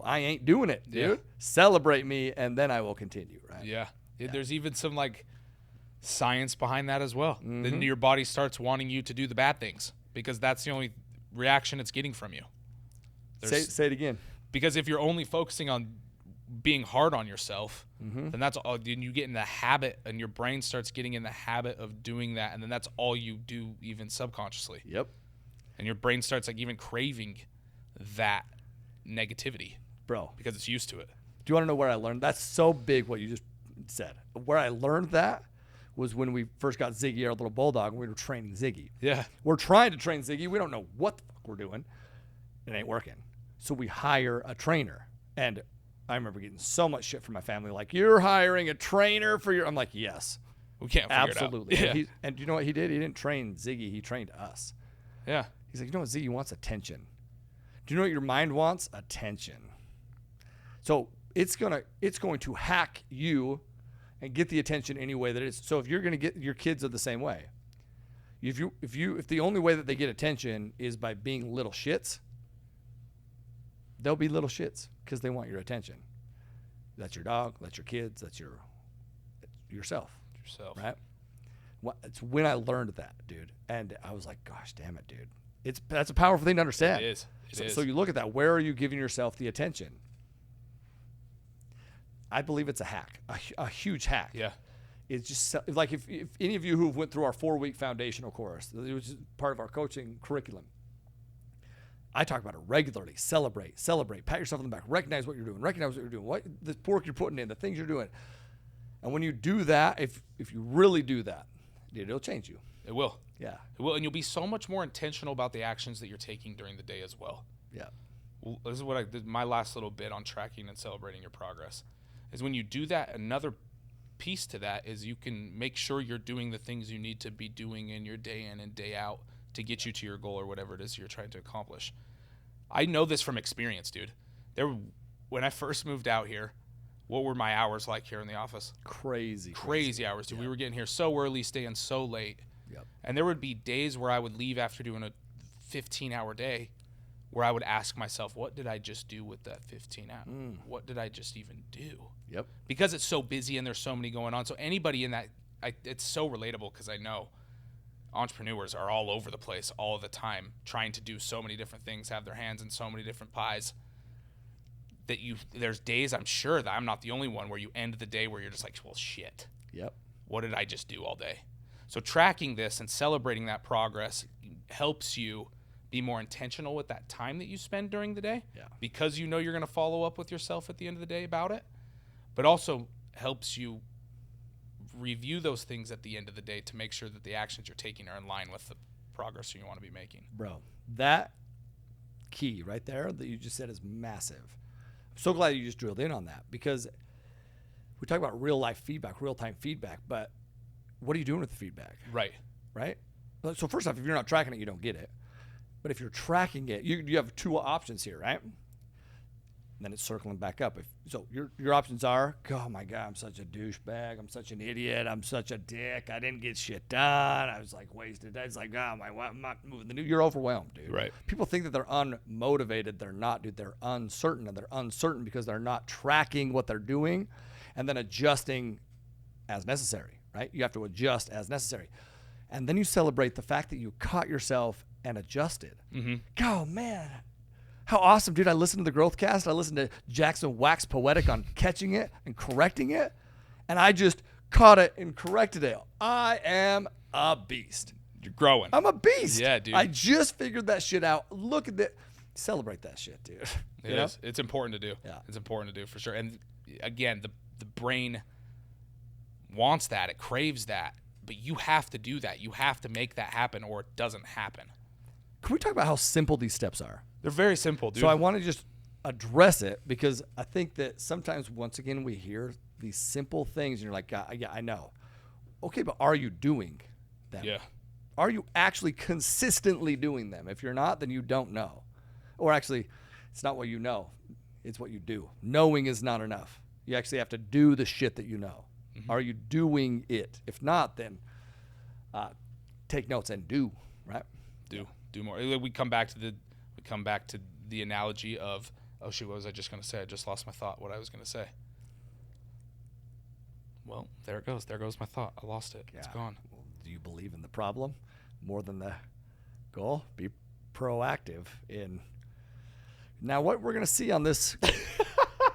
I ain't doing it, dude. Yeah. Celebrate me, and then I will continue, right? Yeah. There's even some like science behind that as well. Then your body starts wanting you to do the bad things because that's the only reaction it's getting from you. Say it again. Because if you're only focusing on being hard on yourself, then that's all. Then you get in the habit, and your brain starts getting in the habit of doing that, and then that's all you do, even subconsciously. Yep. And your brain starts like even craving that negativity, bro, because it's used to it. Do you want to know where I learned? That's so big what you just said. Where I learned that was when we first got Ziggy, our little bulldog, and we were training Ziggy. Yeah. We're trying to train Ziggy. We don't know what the fuck we're doing. It ain't working. So we hire a trainer. And I remember getting so much shit from my family, like, you're hiring a trainer for your... I'm like, yes. We can't figure absolutely. it out. Yeah. And do you know what he did? He didn't train Ziggy. He trained us. Yeah. He's like, you know what Ziggy wants? Attention. Do you know what your mind wants? Attention. So it's going to hack you and get the attention any way that it is. So if you're going to get your kids are the same way. If the only way that they get attention is by being little shits, they'll be little shits because they want your attention. That's your dog. That's your kids. That's yourself. Right? It's when I learned that, dude. And I was like, gosh, damn it, dude. That's a powerful thing to understand. It is. So you look at that. Where are you giving yourself the attention? I believe it's a hack, a huge hack. Yeah. It's just like if any of you who went through our 4-week foundational course, it was part of our coaching curriculum. I talk about it regularly. Celebrate, pat yourself on the back, recognize what you're doing, what the work you're putting in, the things you're doing. And when you do that, if you really do that, dude, it'll change you. It will. Yeah. It will, and you'll be so much more intentional about the actions that you're taking during the day as well. Yeah. Well, this is what I did. My last little bit on tracking and celebrating your progress is when you do that. Another piece to that is you can make sure you're doing the things you need to be doing in your day in and day out to get you to your goal or whatever it is you're trying to accomplish. I know this from experience, dude. When I first moved out here, what were my hours like here in the office? Crazy hours, dude. Yep. We were getting here so early, staying so late. Yep. And there would be days where I would leave after doing a 15-hour day where I would ask myself, what did I just do with that 15 hours? What did I just even do? Yep. Because it's so busy and there's so many going on. So anybody in that, it's so relatable because I know entrepreneurs are all over the place all the time trying to do so many different things, have their hands in so many different pies that there's days, I'm sure that I'm not the only one, where you end the day where you're just like, well, shit. Yep. What did I just do all day? So tracking this and celebrating that progress helps you be more intentional with that time that you spend during the day, because you know you're going to follow up with yourself at the end of the day about it, but also helps you review those things at the end of the day to make sure that the actions you're taking are in line with the progress you want to be making. Bro, that key right there that you just said is massive. I'm so glad you just drilled in on that, because we talk about real-time feedback, but what are you doing with the feedback? Right. So first off, if you're not tracking it, you don't get it. But if you're tracking it, you have 2 options here, right? And then it's circling back up. So your options are, oh my God, I'm such a douchebag. I'm such an idiot. I'm such a dick. I didn't get shit done. I was like wasted. It's like, I'm not moving the needle. You're overwhelmed, dude. Right. People think that they're unmotivated. They're not, dude. They're uncertain. And they're uncertain because they're not tracking what they're doing and then adjusting as necessary, right? You have to adjust as necessary. And then you celebrate the fact that you caught yourself and adjusted. Oh, man. How awesome, dude. I listened to the Growthcast. I listened to Jackson wax poetic on catching it and correcting it. And I just caught it and corrected it. I am a beast. You're growing. I'm a beast. Yeah, dude. I just figured that shit out. Look at that. Celebrate that shit, dude. It is. It's important to do. Yeah. It's important to do for sure. And again, the brain wants that. It craves that. But you have to do that. You have to make that happen or it doesn't happen. Can we talk about how simple these steps are? They're very simple, dude. So I want to just address it because I think that sometimes, once again, we hear these simple things and you're like, yeah, I know. Okay, but are you doing them? Yeah. Are you actually consistently doing them? If you're not, then you don't know. Or actually, it's not what you know. It's what you do. Knowing is not enough. You actually have to do the shit that you know. Are you doing it? If not, then take notes and do, right? Do more. We come back to the analogy of, oh shoot, what was I just going to say? I just lost my thought. What I was going to say. Well, there it goes. There goes my thought. I lost it. It's gone. Well, do you believe in the problem more than the goal? Be proactive in. Now, what we're going to see on this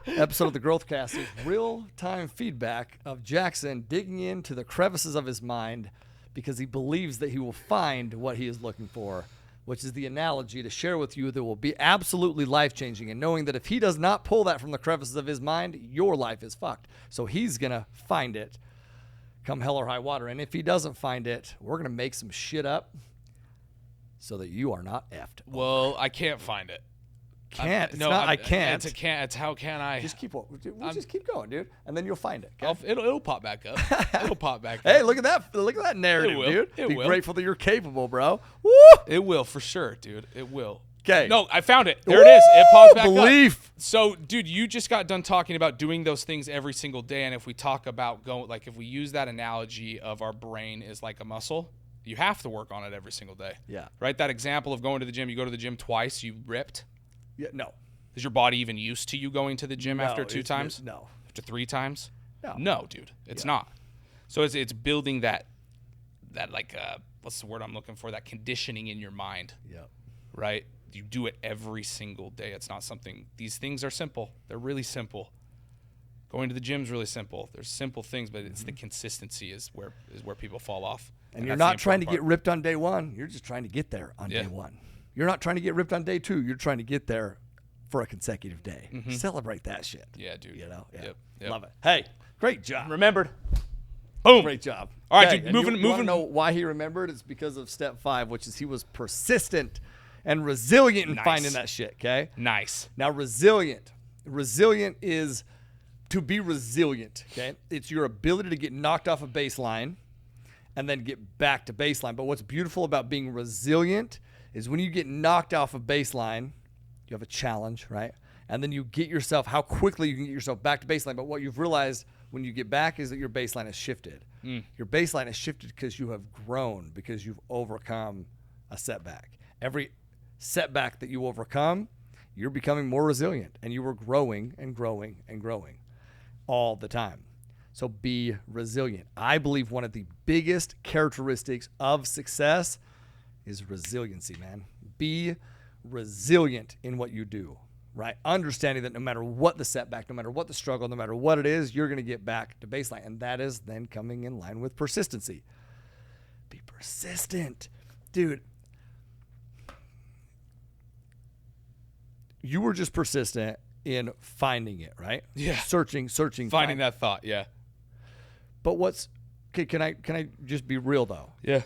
episode of the Growthcast is real-time feedback of Jackson digging into the crevices of his mind because he believes that he will find what he is looking for, which is the analogy to share with you that will be absolutely life-changing, and knowing that if he does not pull that from the crevices of his mind, your life is fucked. So he's going to find it come hell or high water. And if he doesn't find it, we're going to make some shit up so that you are not effed. Well, I can't find it. Can't. I can't. It's a can't. It's how can I? Just keep just keep going, dude, and then you'll find it. Okay? It'll pop back up. It'll pop back up. Hey, look at that! Look at that narrative, dude. It Be will. grateful that you're capable, bro. Woo! It will for sure, dude. It will. Okay. No, I found it. There it is. It popped back Belief. up. So, dude, you just got done talking about doing those things every single day, and if we talk about if we use that analogy of our brain is like a muscle, you have to work on it every single day. Yeah. Right. That example of going to the gym. You go to the gym twice. You ripped. Yeah. No. Is your body even used to you going to the gym after 2 times? No. After 3 times? No. No, dude. It's not. So it's building that what's the word I'm looking for? That conditioning in your mind. Yep. Right? You do it every single day. It's not something. These things are simple. They're really simple. Going to the gym is really simple. There's simple things, but it's the consistency is where people fall off. And you're not trying to get ripped on day 1. You're just trying to get there on day 1. You're not trying to get ripped on day 2. You're trying to get there for a consecutive day. Celebrate that shit. Yeah, dude. You know? Yeah. Yep. Love it. Hey, great job. Remembered. Boom. Great job. All right, okay, dude. Moving. You want to know why he remembered? It's because of step 5, which is he was persistent and resilient in finding that shit. Okay. Nice. Now, resilient is to be resilient. Okay. It's your ability to get knocked off a baseline and then get back to baseline. But what's beautiful about being resilient is when you get knocked off a baseline, you have a challenge, right? And then you get yourself, how quickly you can get yourself back to baseline. But what you've realized when you get back is that your baseline has shifted. Your baseline has shifted because you have grown, because you've overcome a setback. Every setback that you overcome, you're becoming more resilient, and you are growing and growing and growing all the time. So be resilient. I believe one of the biggest characteristics of success is resiliency, man. Be resilient in what you do, right? Understanding that no matter what the setback, no matter what the struggle, no matter what it is, you're going to get back to baseline. And that is then coming in line with persistency. Be persistent. Dude, you were just persistent in finding it, right? Yeah. Searching. Finding that thought, yeah. But okay, can I just be real though? Yeah.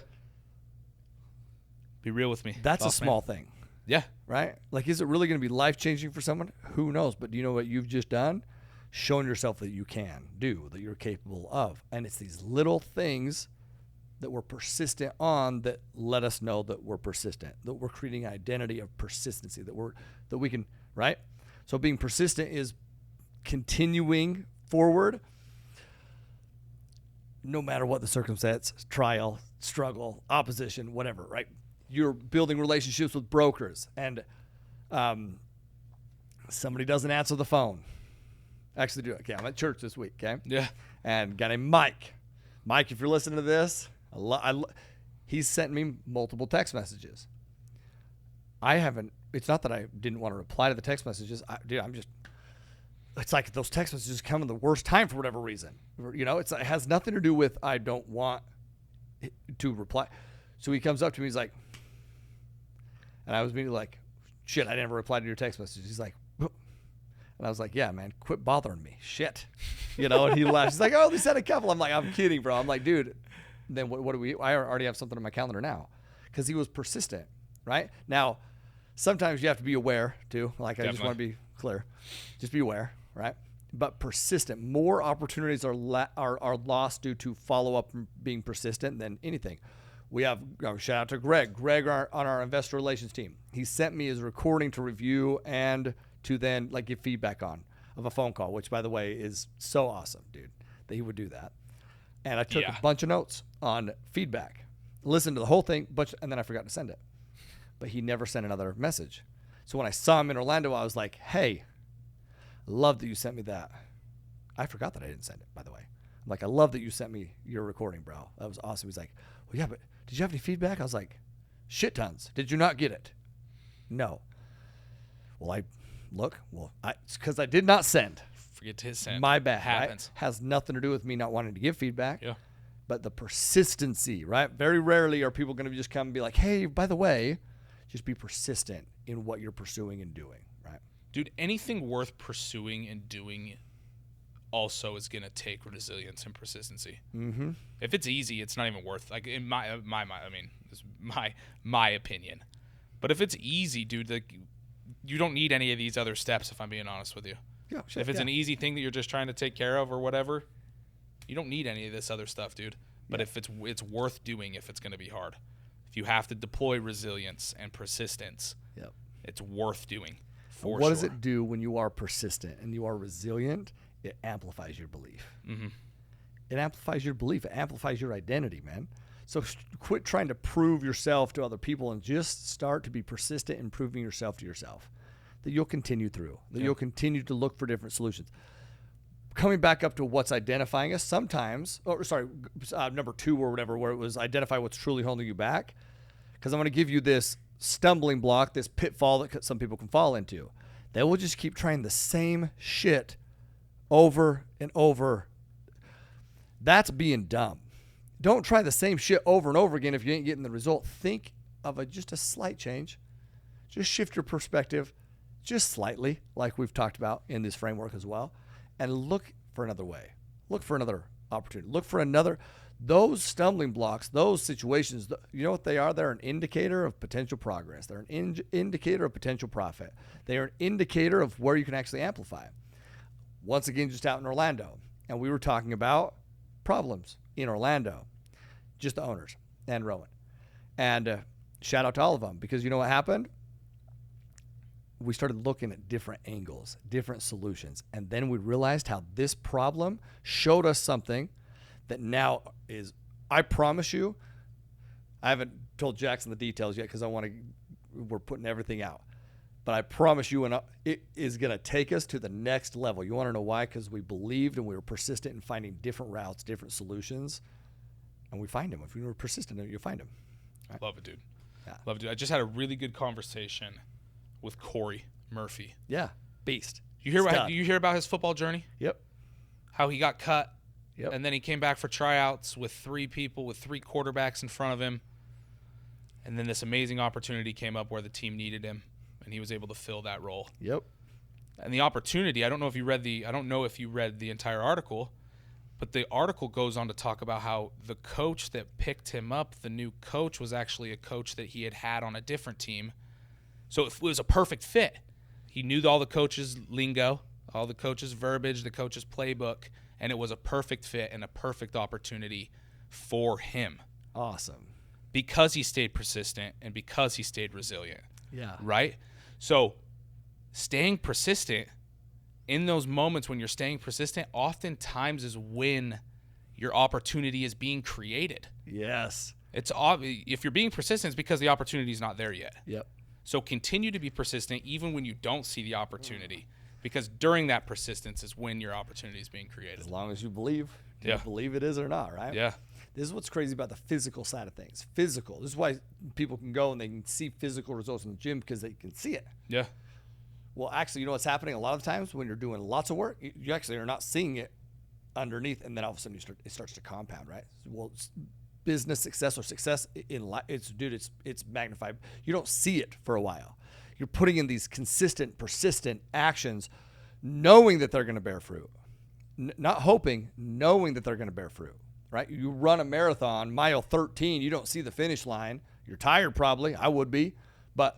Be real with me. That's a small thing. Yeah. Right? Like, is it really going to be life-changing for someone? Who knows? But do you know what you've just done? Shown yourself that you can do, that you're capable of. And it's these little things that we're persistent on that let us know that we're persistent, that we're creating an identity of persistency, that we can, right? So being persistent is continuing forward no matter what the circumstance, trial, struggle, opposition, whatever, right? You're building relationships with brokers, and somebody doesn't answer the phone. Actually, do it. Okay, I'm at church this week, okay? Yeah. And a guy named Mike. Mike, if you're listening to this, he's sent me multiple text messages. It's not that I didn't want to reply to the text messages. It's like those text messages come in the worst time for whatever reason. You know, it has nothing to do with I don't want to reply. So he comes up to me, he's like, and I was being like, shit, I never replied to your text message. He's like, and I was like, yeah, man, quit bothering me. Shit. You know, and he laughed. He's like, oh, they sent a couple. I'm like, I'm kidding, bro. I'm like, dude, then what do we, I already have something on my calendar now. Because he was persistent, right? Now, sometimes you have to be aware too. Like, I just want to be clear. Just be aware, right? But persistent. More opportunities are lost due to follow-up and being persistent than anything. We have, shout out to Greg. Greg on our investor relations team. He sent me his recording to review and to then like give feedback on of a phone call, which by the way is so awesome, dude, that he would do that. And I took a bunch of notes on feedback, listened to the whole thing, and then I forgot to send it. But he never sent another message. So when I saw him in Orlando, I was like, hey, I love that you sent me that. I forgot that I didn't send it, by the way. I'm like, I love that you sent me your recording, bro. That was awesome. He's like, well, yeah, but did you have any feedback? I was like, shit tons. Did you not get it? No. Well, it's because I did not send. Forget to hit send. My bad. Happens. Right? Has nothing to do with me not wanting to give feedback. Yeah. But the persistency, right? Very rarely are people going to just come and be like, hey, by the way, just be persistent in what you're pursuing and doing, right? Dude, anything worth pursuing and doing also is going to take resilience and persistency. Mm-hmm. If it's easy, it's not even worth, like in my this is my opinion. But if it's easy, dude, like you don't need any of these other steps, if I'm being honest with you. Yeah, sure, if it's an easy thing that you're just trying to take care of or whatever, you don't need any of this other stuff, dude. But if it's worth doing, if it's going to be hard. If you have to deploy resilience and persistence, it's worth doing. What does it do when you are persistent and you are resilient? It amplifies your belief. Mm-hmm. It amplifies your belief. It amplifies your identity, man. So quit trying to prove yourself to other people and just start to be persistent in proving yourself to yourself. That you'll continue through. That you'll continue to look for different solutions. Coming back up to what's identifying us sometimes, number 2 or whatever, where it was identify what's truly holding you back. Because I'm going to give you this stumbling block, this pitfall that some people can fall into. They will just keep trying the same shit over and over. That's being dumb. Don't try the same shit over and over again if you ain't getting the result. Think of just a slight change. Just shift your perspective just slightly, like we've talked about in this framework as well, and look for another way. Look for another opportunity. Look for those stumbling blocks, those situations, you know what they are? They're an indicator of potential progress. They're an indicator of potential profit. They are an indicator of where you can actually amplify. Once again, just out in Orlando, and we were talking about problems in Orlando, just the owners and Rowan. And shout out to all of them, because you know what happened? We started looking at different angles, different solutions. And then we realized how this problem showed us something that now is, I promise you, I haven't told Jackson the details yet because we're putting everything out. But I promise you, it is going to take us to the next level. You want to know why? Because we believed and we were persistent in finding different routes, different solutions. And we find them. If we were persistent, you find them. Right? Love it, dude. Yeah. Love it, dude. I just had a really good conversation with Corey Murphy. Yeah, beast. You hear about his football journey? Yep. How he got cut, yep. And then he came back for tryouts with 3 quarterbacks in front of him, and then this amazing opportunity came up where the team needed him, and he was able to fill that role. Yep. And the opportunity, I don't know if you read the entire article, but the article goes on to talk about how the coach that picked him up, the new coach, was actually a coach that he had on a different team. So it was a perfect fit. He knew all the coaches' lingo, all the coaches' verbiage, the coaches' playbook, and it was a perfect fit and a perfect opportunity for him. Awesome. Because he stayed persistent and because he stayed resilient. Yeah. Right? So staying persistent in those moments when you're staying persistent oftentimes is when your opportunity is being created. Yes. It's if you're being persistent, it's because the opportunity is not there yet. Yep. So continue to be persistent even when you don't see the opportunity, because during that persistence is when your opportunity is being created. As long as you believe. Do you believe it is or not, right? Yeah. This is what's crazy about the physical side of things. Physical. This is why people can go and they can see physical results in the gym, because they can see it. Yeah. Well, actually, you know what's happening a lot of times when you're doing lots of work? You actually are not seeing it underneath, and then all of a sudden it starts to compound, right? Well, business success or success in life, it's magnified. You don't see it for a while. You're putting in these consistent, persistent actions, knowing that they're going to bear fruit. Not hoping, knowing that they're going to bear fruit, right? You run a marathon, mile 13, you don't see the finish line. You're tired probably. I would be. But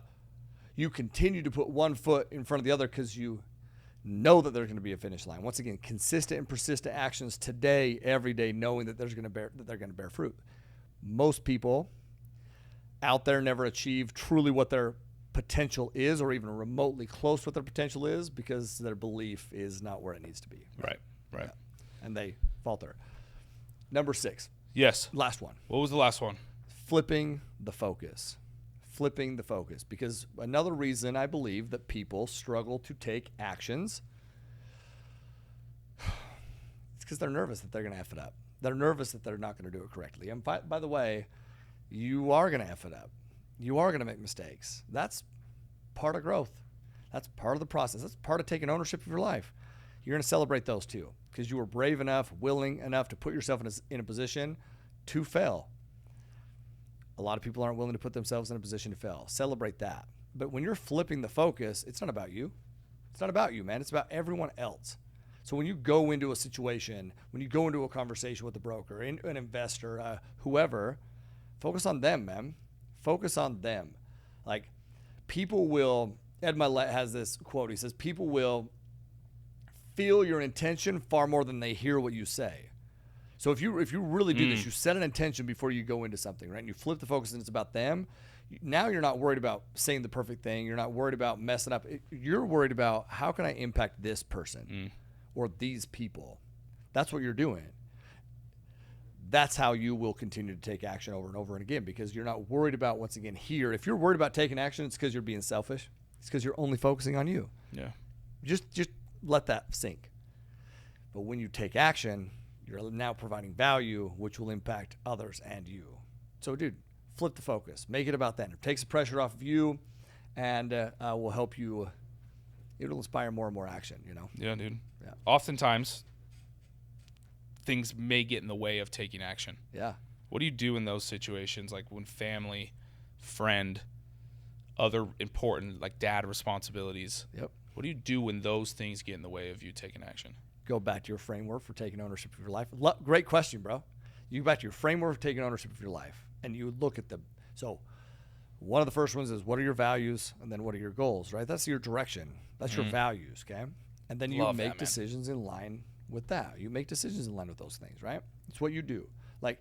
you continue to put one foot in front of the other because you know that there's going to be a finish line. Once again, consistent and persistent actions today, every day, knowing that they're going to bear fruit. Most people out there never achieve truly what their potential is, or even remotely close to what their potential is, because their belief is not where it needs to be. Right. Yeah. And they falter. Number 6. Yes. Last one. What was the last one? Flipping the focus. Flipping the focus. Because another reason I believe that people struggle to take actions, it's because they're nervous that they're going to F it up. They're nervous that they're not going to do it correctly. And by the way, you are going to F it up. You are going to make mistakes. That's part of growth. That's part of the process. That's part of taking ownership of your life. You're going to celebrate those too, because you were brave enough, willing enough to put yourself in a position to fail. A lot of people aren't willing to put themselves in a position to fail. Celebrate that. But when you're flipping the focus, it's not about you. It's not about you, man. It's about everyone else. So when you go into a situation, when you go into a conversation with a broker, an investor, whoever, focus on them, man. Focus on them. Like, people will, Ed Milet has this quote. He says, people will feel your intention far more than they hear what you say. So if you really do this, you set an intention before you go into something, right? And you flip the focus and it's about them. Now you're not worried about saying the perfect thing. You're not worried about messing up. You're worried about, how can I impact this person or these people? That's what you're doing. That's how you will continue to take action over and over and again, because you're not worried about, once again, here. If you're worried about taking action, it's because you're being selfish. It's because you're only focusing on you. Yeah. Just let that sink. But when you take action, you're now providing value, which will impact others and you. So, dude, flip the focus. Make it about them. It takes the pressure off of you, and will help you. It'll inspire more and more action, you know? Yeah, dude. Yeah. Oftentimes, things may get in the way of taking action. Yeah. What do you do in those situations, like when family, friend, other important, like dad responsibilities? Yep. What do you do when those things get in the way of you taking action? Go back to your framework for taking ownership of your life. Great question, bro. You go back to your framework for taking ownership of your life, and you look at them. So one of the first ones is, what are your values? And then what are your goals, right? That's your direction. That's your values, okay? And then you make decisions in line with that. You make decisions in line with those things, right? It's what you do. Like,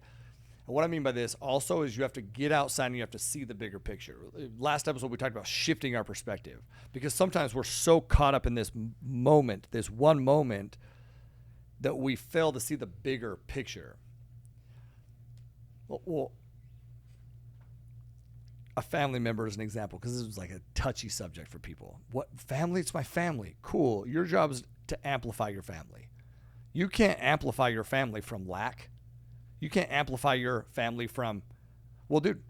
what I mean by this also is you have to get outside and you have to see the bigger picture. Last episode, we talked about shifting our perspective, because sometimes we're so caught up in this moment, this one moment, that we fail to see the bigger picture. Well, a family member is an example, because this was like a touchy subject for people. What family? It's my family. Cool. Your job is to amplify your family. You can't amplify your family from lack. You can't amplify your family from, well, dude,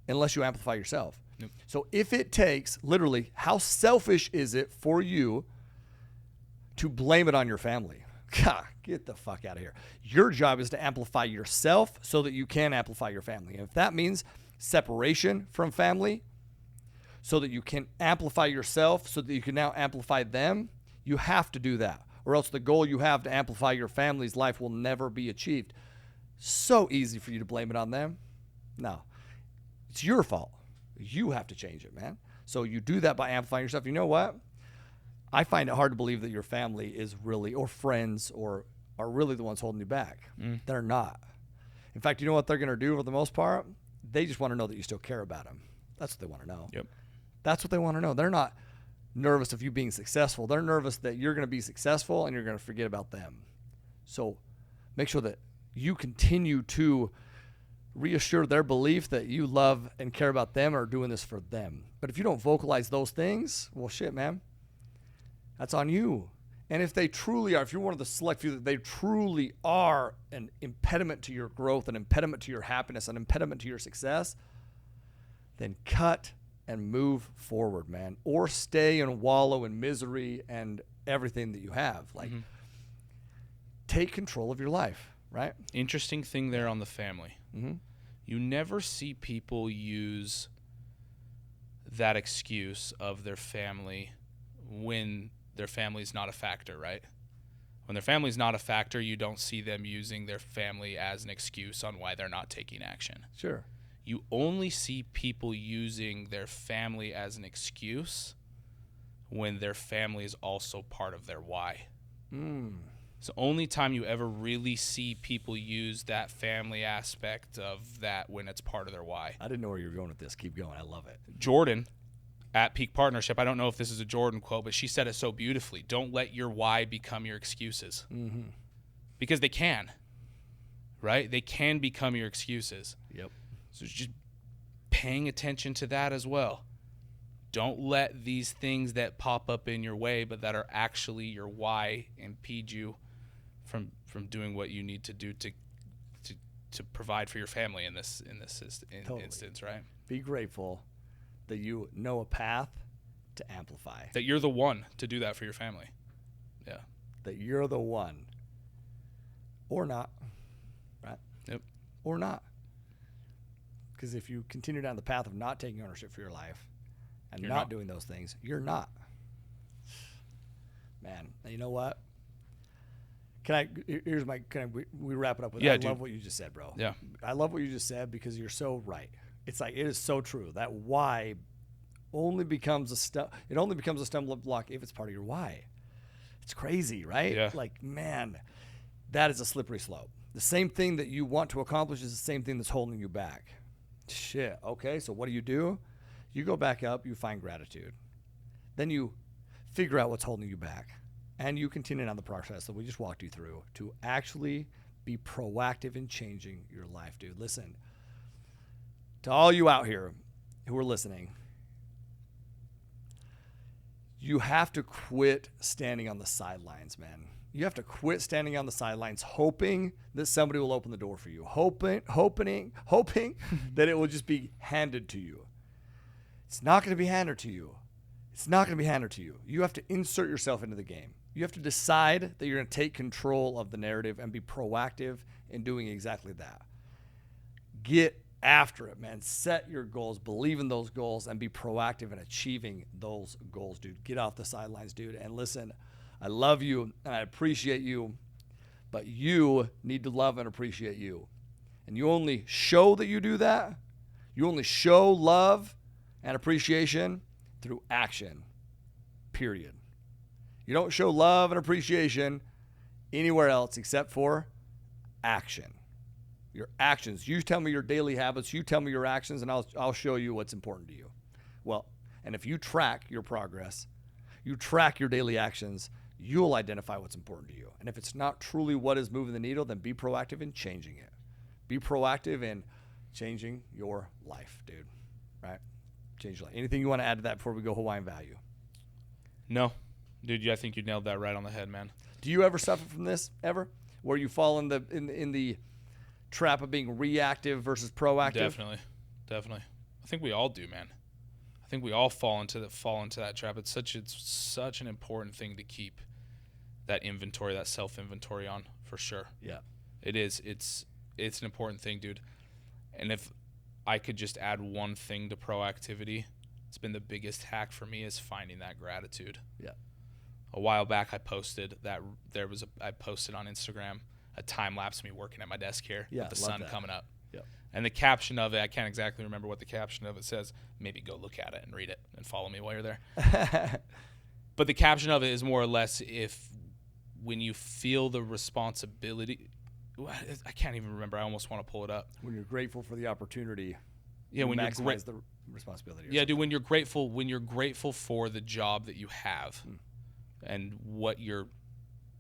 unless you amplify yourself. Yep. So if it takes, literally, how selfish is it for you to blame it on your family? God, get the fuck out of here. Your job is to amplify yourself so that you can amplify your family. And if that means separation from family so that you can amplify yourself so that you can now amplify them, you have to do that. Or else the goal you have to amplify your family's life will never be achieved. So easy for you to blame it on them. No, it's your fault. You have to change it, man. So you do that by amplifying yourself. You know what? I find it hard to believe that your family is really, or friends, or are really the ones holding you back. They're not. In fact, you know what they're going to do for the most part? They just want to know that you still care about them. That's what they want to know. Yep. That's what they want to know. They're not nervous of you being successful. They're nervous that you're going to be successful and you're going to forget about them. So make sure that you continue to reassure their belief that you love and care about them or are doing this for them. But if you don't vocalize those things, well, shit, man, that's on you. And if they truly are, if you're one of the select few that they truly are an impediment to your growth, an impediment to your happiness, an impediment to your success, then cut and move forward, man. Or stay and wallow in misery and everything that you have. Like, take control of your life, right? Interesting thing there on the family. Mm-hmm. You never see people use that excuse of their family when their family's not a factor, right? When their family's not a factor, you don't see them using their family as an excuse on why they're not taking action. Sure. You only see people using their family as an excuse when their family is also part of their why. It's the only time you ever really see people use that family aspect of that when it's part of their why. I didn't know where you were going with this. Keep going. I love it. Jordan at Peak Partnership, I don't know if this is a Jordan quote, but she said it so beautifully. Don't let your why become your excuses. Because they can, right? They can become your excuses. Yep. So just paying attention to that as well. Don't let these things that pop up in your way, but that are actually your why, impede you from doing what you need to do to provide for your family in this Totally. instance, right? Be grateful that you know a path to amplify. That you're the one to do that for your family. Yeah. That you're the one. Or not. Right? Yep. Or not. Because if you continue down the path of not taking ownership for your life and You're not not. doing those things, you're not. Man, you know what? We wrap it up with Yeah, I dude. love what you just said, bro. Yeah. I love what you just said because you're so right. It's like, it is so true. That why only becomes it only becomes a stumbling block if it's part of your why. It's crazy, right? Yeah. Like, man, that is a slippery slope. The same thing that you want to accomplish is the same thing that's holding you back. Shit. Okay, so what do? You go back up, you find gratitude. Then you figure out what's holding you back. And you continue on the process that we just walked you through to actually be proactive in changing your life, dude. Listen, to all you out here who are listening, you have to quit standing on the sidelines, man. You have to quit standing on the sidelines hoping that somebody will open the door for you, hoping that it will just be handed to you. It's not going to be handed to you. It's not going to be handed to you. You have to insert yourself into the game. You have to decide that you're going to take control of the narrative and be proactive in doing exactly that. Get after it, man. Set your goals, believe in those goals, and be proactive in achieving those goals, dude. Get off the sidelines, dude. And listen, I love you and I appreciate you, but you need to love and appreciate you. And you only show that you do that. You only show love and appreciation through action, period. You don't show love and appreciation anywhere else except for action. Your actions. You tell me your daily habits. You tell me your actions, and I'll show you what's important to you. Well, and if you track your progress, you track your daily actions, you'll identify what's important to you. And if it's not truly what is moving the needle, then be proactive in changing it. Be proactive in changing your life, dude. Right? Change your life. Anything you want to add to that before we go Hawaiian value? No. Dude, I think you nailed that right on the head, man. Do you ever suffer from this ever? Where you fall in the trap of being reactive versus proactive? Definitely. I think we all do, man. I think we all fall into that trap. It's such an important thing to keep that inventory, that self-inventory on, for sure. Yeah. It is. It's an important thing, dude. And if I could just add one thing to proactivity, it's been the biggest hack for me is finding that gratitude. Yeah. A while back, I posted on Instagram a time lapse of me working at my desk here with the sun coming up. Yep. And the caption of it, I can't exactly remember what the caption of it says. Maybe go look at it and read it and follow me while you're there. But the caption of it is more or less when you feel the responsibility. I can't even remember. I almost want to pull it up. When you're grateful for the opportunity. Yeah, when maximize the responsibility. Yeah, dude, when you're grateful for the job that you have and what you're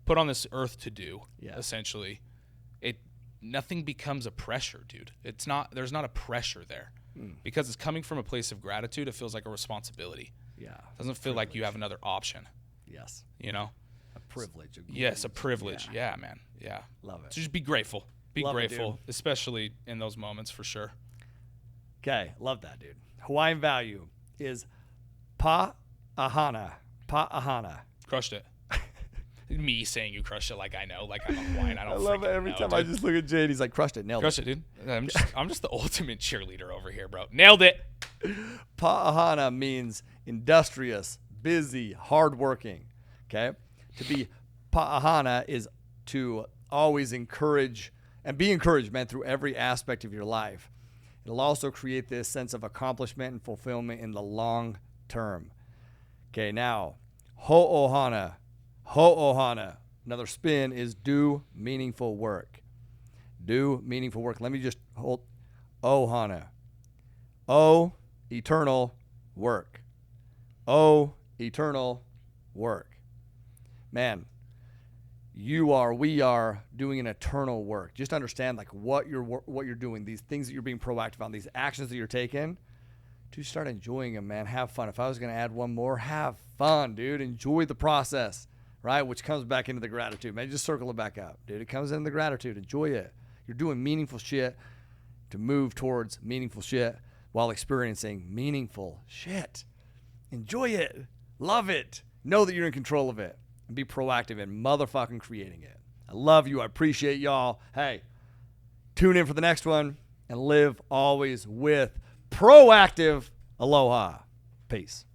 put on this earth to do, essentially, nothing becomes a pressure, dude. There's not a pressure there. Because it's coming from a place of gratitude, it feels like a responsibility. Yeah. It doesn't feel like you have another option. Yes. You know? A privilege. Yes, a privilege. Yeah, man. Yeah. Love it. So just be grateful. Be Love it, grateful, dude. especially in those moments for sure. Okay. Love that, dude. Hawaiian value is pa'ahana. Pa'ahana. Crushed it. Me saying you crushed it like I know, like I'm a Hawaiian. I love it every time dude. I just look at Jade. He's like, crushed it, nailed Crushed it. it, dude. I'm just the ultimate cheerleader over here, bro. Nailed it. Pa'ahana means industrious, busy, hardworking. Okay? To be pa'ahana is to always encourage and be encouraged, man, through every aspect of your life. It'll also create this sense of accomplishment and fulfillment in the long term. Okay, now, ho'ohana. Ho'ohana, another spin, is do meaningful work. Do meaningful work. Let me just hold. Ohana. O, eternal work. O, eternal work. Man, we are doing an eternal work. Just understand like what you're doing, these things that you're being proactive on, these actions that you're taking. To start enjoying them, man. Have fun. If I was going to add one more, have fun, dude. Enjoy the process, right? Which comes back into the gratitude, man. Just circle it back up, dude. It comes into the gratitude. Enjoy it. You're doing meaningful shit to move towards meaningful shit while experiencing meaningful shit. Enjoy it. Love it. Know that you're in control of it. And be proactive in motherfucking creating it. I love you. I appreciate y'all. Hey, tune in for the next one and live always with proactive aloha. Peace.